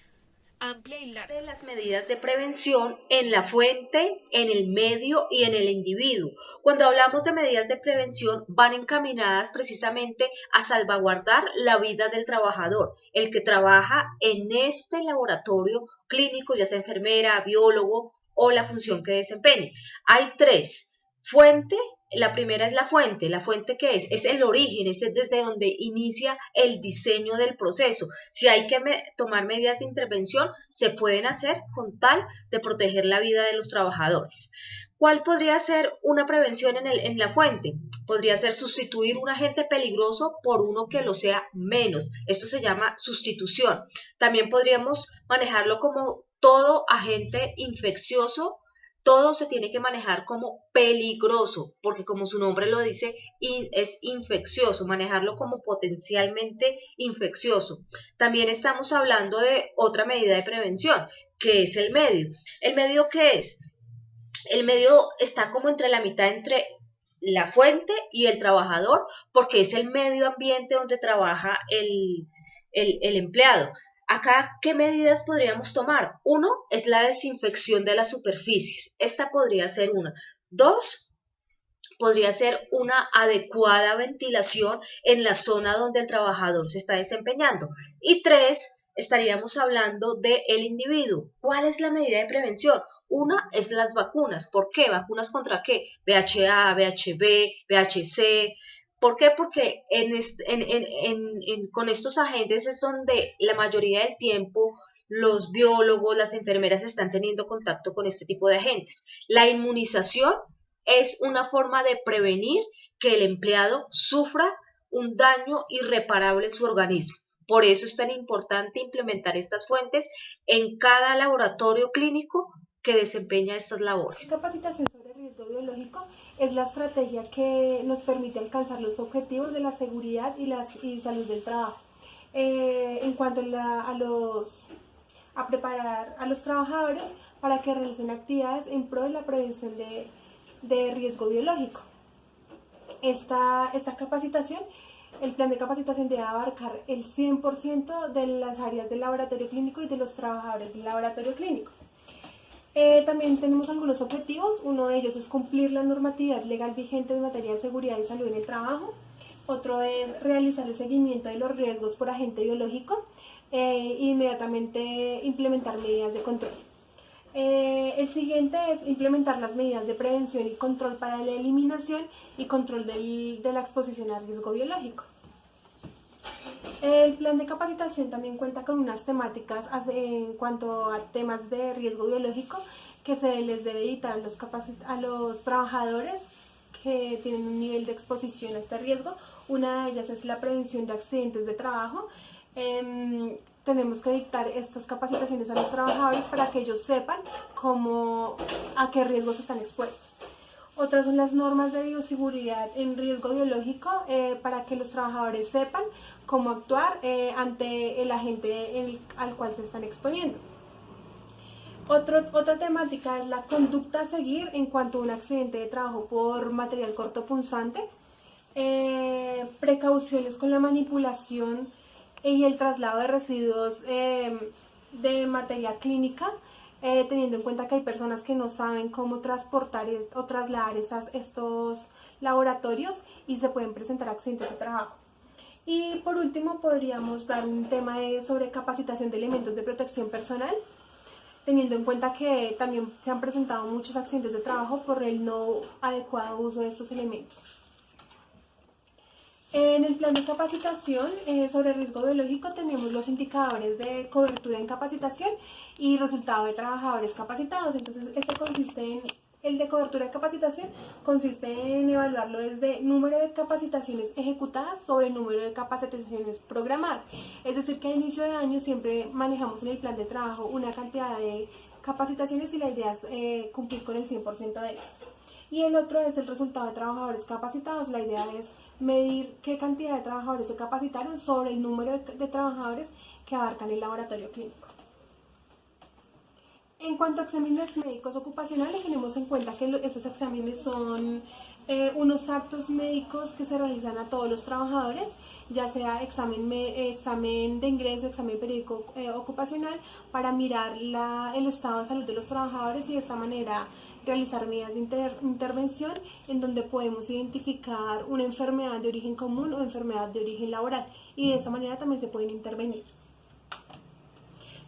amplia y larga. De las medidas de prevención en la fuente, en el medio y en el individuo. Cuando hablamos de medidas de prevención, van encaminadas precisamente a salvaguardar la vida del trabajador, el que trabaja en este laboratorio clínico, ya sea enfermera, biólogo o la función que desempeñe. Hay tres: fuente. La primera es la fuente que es el origen, es desde donde inicia el diseño del proceso. Si hay que tomar medidas de intervención, se pueden hacer con tal de proteger la vida de los trabajadores. ¿Cuál podría ser una prevención en la fuente? Podría ser sustituir un agente peligroso por uno que lo sea menos. Esto se llama sustitución. También podríamos manejarlo como todo agente infeccioso. Todo se tiene que manejar como peligroso, porque como su nombre lo dice, es infeccioso, manejarlo como potencialmente infeccioso. También estamos hablando de otra medida de prevención, que es el medio. ¿El medio qué es? El medio está como entre la mitad entre la fuente y el trabajador, porque es el medio ambiente donde trabaja el empleado. Acá, ¿qué medidas podríamos tomar? Uno es la desinfección de las superficies. Esta podría ser una. Dos, podría ser una adecuada ventilación en la zona donde el trabajador se está desempeñando. Y tres, estaríamos hablando del individuo. ¿Cuál es la medida de prevención? Una es las vacunas. ¿Por qué? ¿Vacunas contra qué? VHA, VHB, VHC. ¿Por qué? Porque con estos agentes es donde la mayoría del tiempo los biólogos, las enfermeras están teniendo contacto con este tipo de agentes. La inmunización es una forma de prevenir que el empleado sufra un daño irreparable en su organismo. Por eso es tan importante implementar estas fuentes en cada laboratorio clínico que desempeña estas labores. Capacitación sobre riesgo biológico es la estrategia que nos permite alcanzar los objetivos de la seguridad y salud del trabajo. En cuanto a preparar a los trabajadores para que realicen actividades en pro de la prevención de riesgo biológico. Esta capacitación, el plan de capacitación debe abarcar el 100% de las áreas del laboratorio clínico y de los trabajadores del laboratorio clínico. También tenemos algunos objetivos. Uno de ellos es cumplir la normatividad legal vigente en materia de seguridad y salud en el trabajo. Otro es realizar el seguimiento de los riesgos por agente biológico e inmediatamente implementar medidas de control. El siguiente es implementar las medidas de prevención y control para la eliminación y control de la exposición a riesgo biológico. El plan de capacitación también cuenta con unas temáticas en cuanto a temas de riesgo biológico que se les debe evitar a los trabajadores que tienen un nivel de exposición a este riesgo. Una de ellas es la prevención de accidentes de trabajo. Tenemos que dictar estas capacitaciones a los trabajadores para que ellos sepan a qué riesgos están expuestos. Otras son las normas de bioseguridad en riesgo biológico para que los trabajadores sepan cómo actuar ante el agente al cual se están exponiendo. Otra temática es la conducta a seguir en cuanto a un accidente de trabajo por material cortopunzante, precauciones con la manipulación y el traslado de residuos de materia clínica, teniendo en cuenta que hay personas que no saben cómo transportar o trasladar estos laboratorios y se pueden presentar accidentes de trabajo. Y por último podríamos dar un tema sobre capacitación de elementos de protección personal, teniendo en cuenta que también se han presentado muchos accidentes de trabajo por el no adecuado uso de estos elementos. En el plan de capacitación sobre riesgo biológico tenemos los indicadores de cobertura en capacitación y resultado de trabajadores capacitados. Entonces, el de cobertura de capacitación consiste en evaluarlo desde número de capacitaciones ejecutadas sobre el número de capacitaciones programadas. Es decir, que a inicio de año siempre manejamos en el plan de trabajo una cantidad de capacitaciones y la idea es cumplir con el 100% de estas. Y el otro es el resultado de trabajadores capacitados. La idea es medir qué cantidad de trabajadores se capacitaron sobre el número de trabajadores que abarcan el laboratorio clínico. En cuanto a exámenes médicos ocupacionales, tenemos en cuenta que esos exámenes son unos actos médicos que se realizan a todos los trabajadores, ya sea examen de ingreso, examen periódico ocupacional, para mirar el estado de salud de los trabajadores y de esta manera realizar medidas de intervención en donde podemos identificar una enfermedad de origen común o enfermedad de origen laboral, y de esta manera también se pueden intervenir.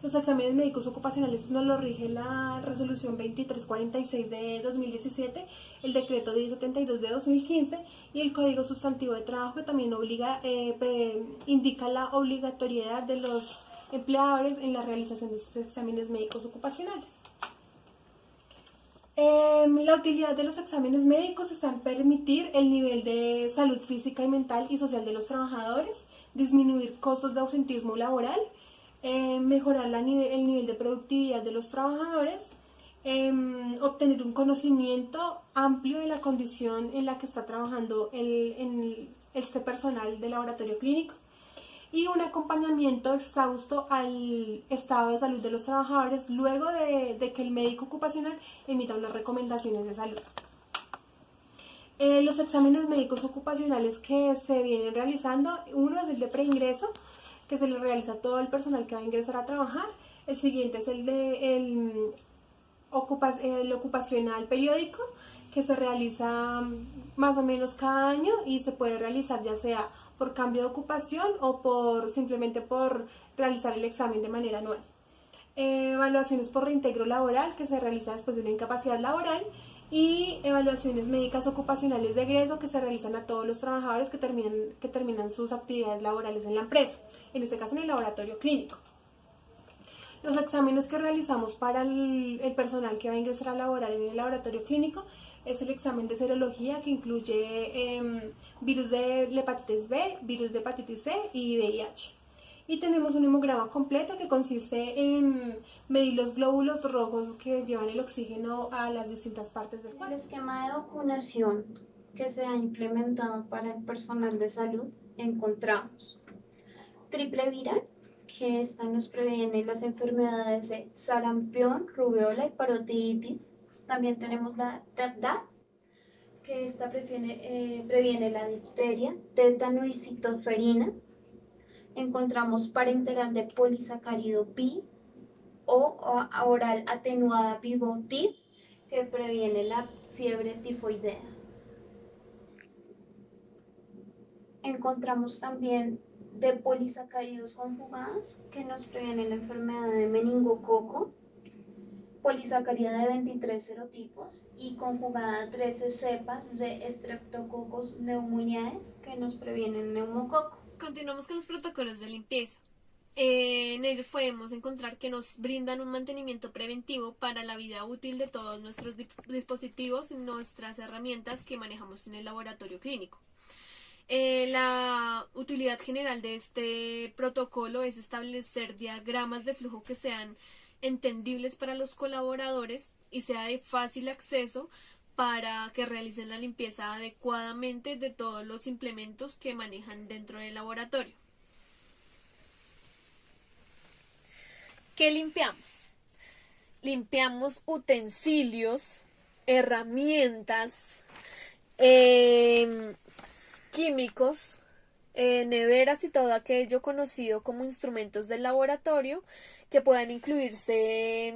Los exámenes médicos ocupacionales nos lo rige la resolución 2346 de 2017, el decreto 1072 de 2015 y el Código Sustantivo de Trabajo, que también indica la obligatoriedad de los empleadores en la realización de estos exámenes médicos ocupacionales. La utilidad de los exámenes médicos está en permitir el nivel de salud física y mental y social de los trabajadores, disminuir costos de ausentismo laboral, mejorar el nivel de productividad de los trabajadores, obtener un conocimiento amplio de la condición en la que está trabajando este personal de laboratorio clínico, y un acompañamiento exhausto al estado de salud de los trabajadores luego de que el médico ocupacional emita unas recomendaciones de salud. Los exámenes médicos ocupacionales que se vienen realizando, uno es el de preingreso, que se le realiza a todo el personal que va a ingresar a trabajar. El siguiente es el ocupacional periódico, que se realiza más o menos cada año y se puede realizar ya sea por cambio de ocupación o simplemente por realizar el examen de manera anual. Evaluaciones por reintegro laboral, que se realiza después de una incapacidad laboral, y evaluaciones médicas ocupacionales de egreso, que se realizan a todos los trabajadores que terminan sus actividades laborales en la empresa, en este caso en el laboratorio clínico. Los exámenes que realizamos para el personal que va a ingresar a laborar en el laboratorio clínico es el examen de serología, que incluye virus de la hepatitis B, virus de hepatitis C y VIH. Y tenemos un hemograma completo que consiste en medir los glóbulos rojos que llevan el oxígeno a las distintas partes del En el cuerpo. esquema de vacunación que se ha implementado para el personal de salud encontramos triple viral, que esta nos previene las enfermedades de sarampión, rubiola y parotiditis. También tenemos la Tdap, que esta previene la difteria, tétano y citoferina. Encontramos parenteral de polisacárido pi o oral atenuada Vivotif, que previene la fiebre tifoidea. Encontramos también de polisacáridos conjugadas, que nos previenen la enfermedad de meningococo, polisacárida de 23 serotipos y conjugada a 13 cepas de Streptococcus pneumoniae, que nos previenen el neumococo. Continuamos con los protocolos de limpieza. En ellos podemos encontrar que nos brindan un mantenimiento preventivo para la vida útil de todos nuestros dispositivos y nuestras herramientas que manejamos en el laboratorio clínico. La utilidad general de este protocolo es establecer diagramas de flujo que sean entendibles para los colaboradores y sea de fácil acceso para que realicen la limpieza adecuadamente de todos los implementos que manejan dentro del laboratorio. ¿Qué limpiamos? Limpiamos utensilios, herramientas, químicos, neveras y todo aquello conocido como instrumentos del laboratorio que puedan incluirse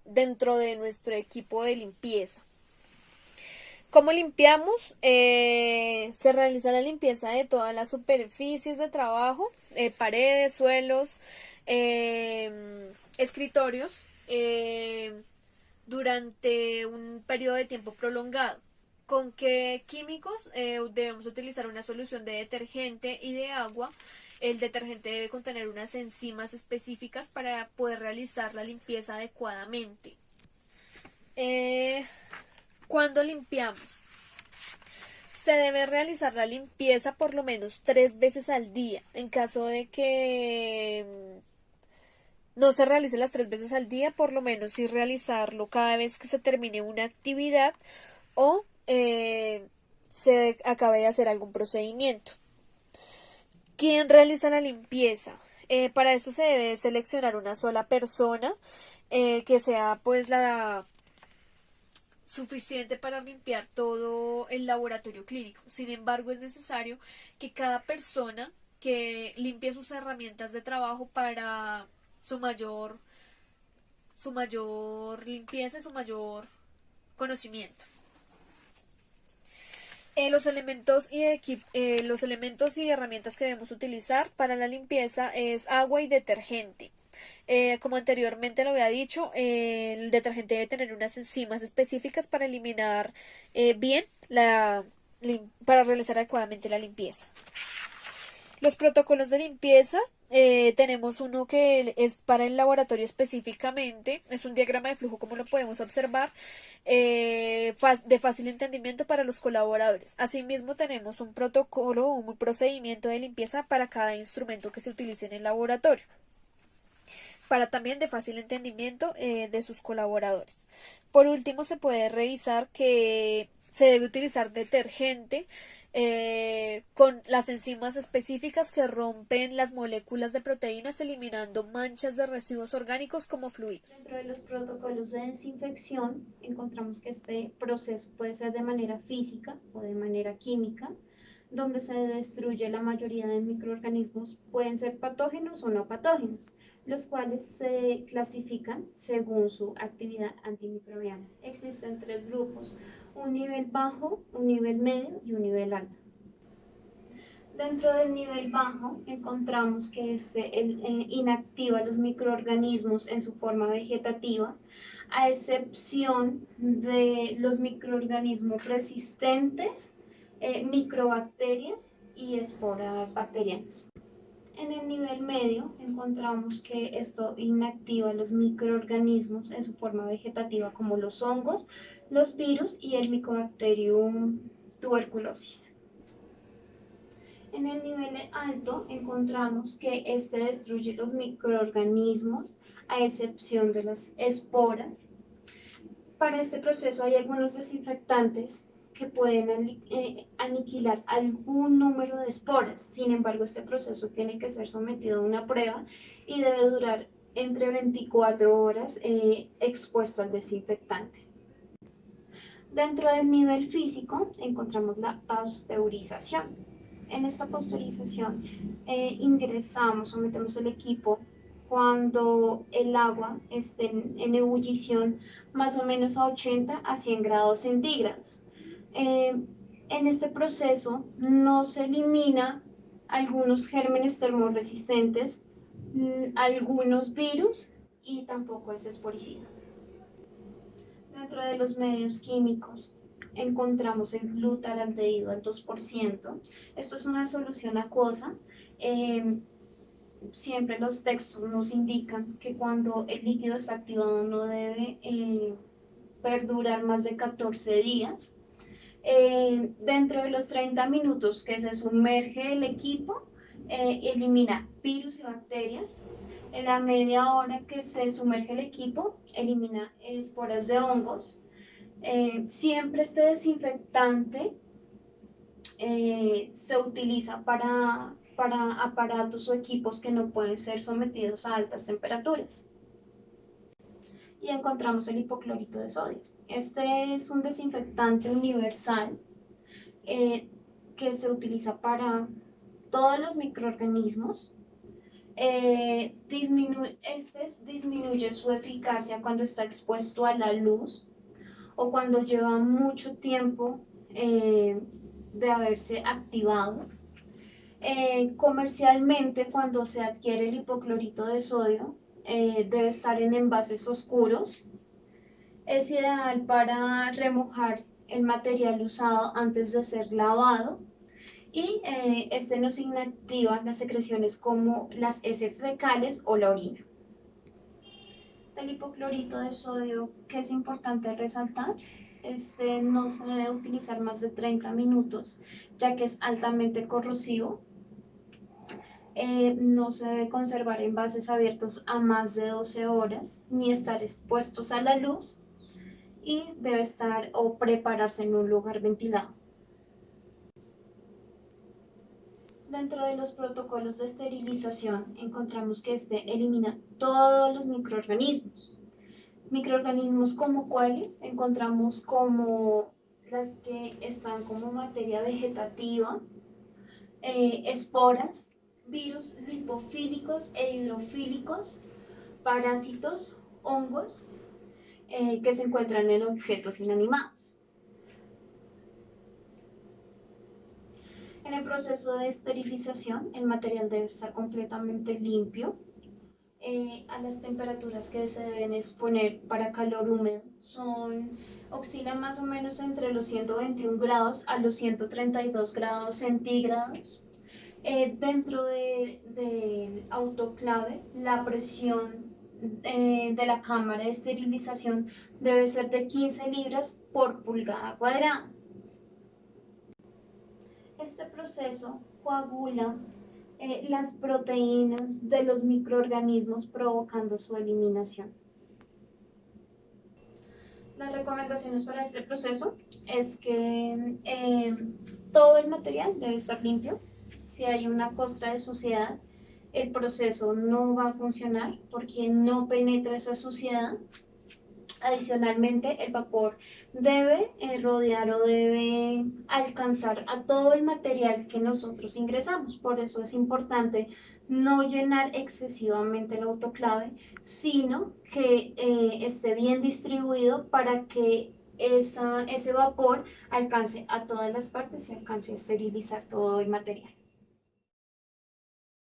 dentro de nuestro equipo de limpieza. ¿Cómo limpiamos? Se realiza la limpieza de todas las superficies de trabajo, paredes, suelos, escritorios, durante un periodo de tiempo prolongado. ¿Con qué químicos? Debemos utilizar una solución de detergente y de agua. El detergente debe contener unas enzimas específicas para poder realizar la limpieza adecuadamente. ¿Cuándo limpiamos? Se debe realizar la limpieza por lo menos 3 veces al día. En caso de que no se realice las 3 veces al día, por lo menos sí realizarlo cada vez que se termine una actividad o se acabe de hacer algún procedimiento. ¿Quién realiza la limpieza? Para esto se debe seleccionar una sola persona que sea pues la suficiente para limpiar todo el laboratorio clínico. Sin embargo, es necesario que cada persona que limpie sus herramientas de trabajo para su mayor limpieza y su mayor conocimiento. Los elementos y herramientas que debemos utilizar para la limpieza es agua y detergente. Como anteriormente lo había dicho, el detergente debe tener unas enzimas específicas para eliminar bien para realizar adecuadamente la limpieza. Los protocolos de limpieza, tenemos uno que es para el laboratorio específicamente, es un diagrama de flujo como lo podemos observar, de fácil entendimiento para los colaboradores. Asimismo tenemos un protocolo o un procedimiento de limpieza para cada instrumento que se utilice en el laboratorio, para también de fácil entendimiento de sus colaboradores. Por último, se puede revisar que se debe utilizar detergente con las enzimas específicas que rompen las moléculas de proteínas, eliminando manchas de residuos orgánicos como fluidos. Dentro de los protocolos de desinfección encontramos que este proceso puede ser de manera física o de manera química, donde se destruye la mayoría de microorganismos, pueden ser patógenos o no patógenos, los cuales se clasifican según su actividad antimicrobiana. Existen tres grupos: un nivel bajo, un nivel medio y un nivel alto. Dentro del nivel bajo encontramos que inactiva los microorganismos en su forma vegetativa, a excepción de los microorganismos resistentes, microbacterias y esporas bacterianas. En el nivel medio encontramos que esto inactiva los microorganismos en su forma vegetativa como los hongos, los virus y el Mycobacterium tuberculosis. En el nivel alto encontramos que este destruye los microorganismos a excepción de las esporas. Para este proceso hay algunos desinfectantes que pueden aniquilar algún número de esporas. Sin embargo, este proceso tiene que ser sometido a una prueba y debe durar entre 24 horas expuesto al desinfectante. Dentro del nivel físico encontramos la pasteurización. En esta pasteurización sometemos el equipo cuando el agua esté en ebullición más o menos a 80 a 100 grados centígrados. En este proceso no se elimina algunos gérmenes termorresistentes, algunos virus y tampoco es esporicida. Dentro de los medios químicos encontramos el glutaraldehído al 2%. Esto es una solución acuosa. Siempre los textos nos indican que cuando el líquido está activado no debe perdurar más de 14 días. Dentro de los 30 minutos que se sumerge el equipo, elimina virus y bacterias. En la media hora que se sumerge el equipo, elimina esporas de hongos. Siempre este desinfectante se utiliza para aparatos o equipos que no pueden ser sometidos a altas temperaturas. Y encontramos el hipoclorito de sodio. Este es un desinfectante universal que se utiliza para todos los microorganismos. Disminuye su eficacia cuando está expuesto a la luz o cuando lleva mucho tiempo de haberse activado. Comercialmente, cuando se adquiere el hipoclorito de sodio, debe estar en envases oscuros. Es ideal para remojar el material usado antes de ser lavado y este nos inactiva las secreciones como las heces fecales o la orina. Del hipoclorito de sodio, que es importante resaltar, no se debe utilizar más de 30 minutos, ya que es altamente corrosivo. No se debe conservar en envases abiertos a más de 12 horas, ni estar expuestos a la luz, y debe estar o prepararse en un lugar ventilado. Dentro de los protocolos de esterilización encontramos que este elimina todos los microorganismos. Microorganismos como cuáles encontramos como las que están como materia vegetativa, esporas, virus lipofílicos e hidrofílicos, parásitos, hongos que se encuentran en objetos inanimados. En el proceso de esterilización, el material debe estar completamente limpio. A las temperaturas que se deben exponer para calor húmedo oscilan más o menos entre los 121 grados a los 132 grados centígrados. Dentro del autoclave, la presión de la cámara de esterilización debe ser de 15 libras por pulgada cuadrada. Este proceso coagula las proteínas de los microorganismos provocando su eliminación. Las recomendaciones para este proceso es que todo el material debe estar limpio. Si hay una costra de suciedad, el proceso no va a funcionar porque no penetra esa suciedad. Adicionalmente, el vapor debe rodear o debe alcanzar a todo el material que nosotros ingresamos. Por eso es importante no llenar excesivamente el autoclave, sino que esté bien distribuido para que ese vapor alcance a todas las partes y alcance a esterilizar todo el material.